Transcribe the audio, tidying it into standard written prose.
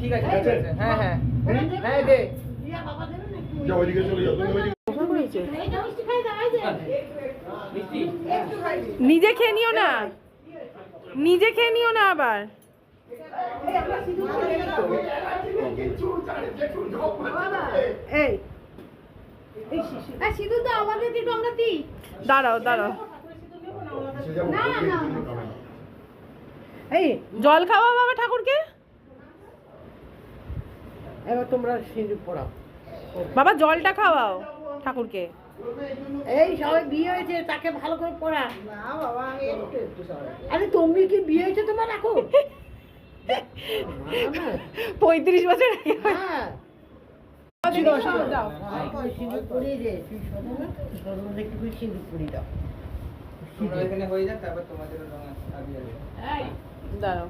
ঠিক আছে হ্যাঁ হ্যাঁ হ্যাঁ দে যাও ওইদিকে চলে যাও নিজে খেয়ে নিও না, নিজে খেয়ে নিও না আবার। দাঁড়াও দাঁড়াও, এই জল খাওয়া বাবা ঠাকুরকে। এবার তোমরা সিঁদুর পড়াও বাবা, জলটা খাওয়াও ঠাকুরকে। এই সবাই বিয়ে হয়েছে, তাকে ভালো করে পড়া। না বাবা, আরে তুমি কি বিয়ে হয়েছে তোমার এখন? 35 বছর আগে। হ্যাঁ সিঁদুর পরিয়ে দে, তুই সদর একটু করে সিঁদুর পরিয়ে দাও। তোমরা এখানে হয়ে যাক, তারপর তোমাদের রং আসবে। দাঁড়াও।